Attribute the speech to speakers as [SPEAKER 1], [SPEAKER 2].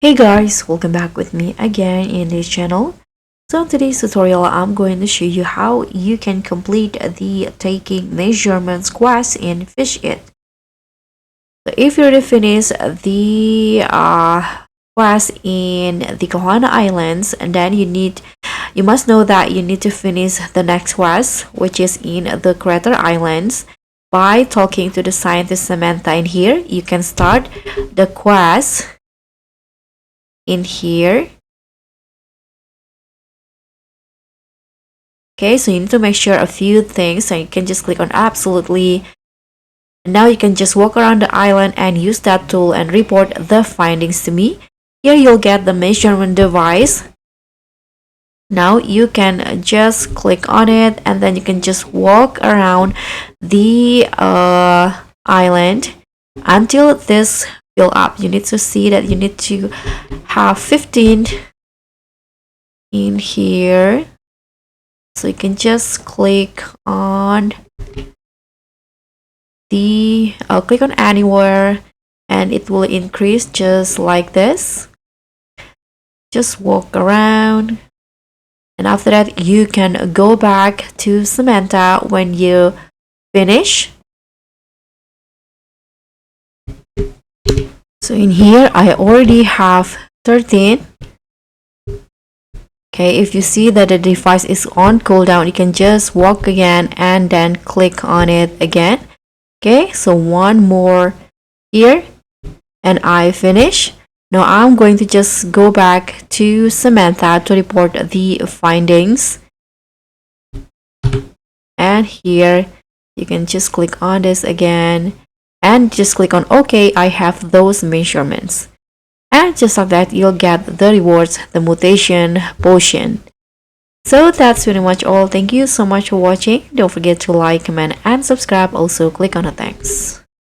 [SPEAKER 1] Hey guys, welcome back with me again in this channel. So in today's tutorial, I'm going to show you how you can complete the taking measurements quest in Fish It. So if you already finished the quest in the Kohana Islands, and then you must know that you need to finish the next quest, which is in the Crater Islands. By talking to the Scientist Samantha in here, you can start the quest in here. Okay, so you need to make sure a few things, so you can just click on absolutely. And now you can just walk around the island and use that tool and report the findings to me. Here you'll get the measurement device. Now you can just click on it and then you can just walk around the island until this fill up. You need to see that you need to have 15 in here. So you can just click on the click on anywhere and it will increase just like this. Just walk around, and after that you can go back to Samantha when you finish. So in here I already have 13. Okay, if you see that the device is on cooldown, you can just walk again and then click on it again. Okay, so one more here and I finish. Now I'm going to just go back to Samantha to report the findings. And here you can just click on this again and just click on OK. I have those measurements. And just like that, you'll get the rewards, the Mutation Potion. So that's pretty much all. Thank you so much for watching. Don't forget to like, comment, and subscribe. Also, click on the thanks.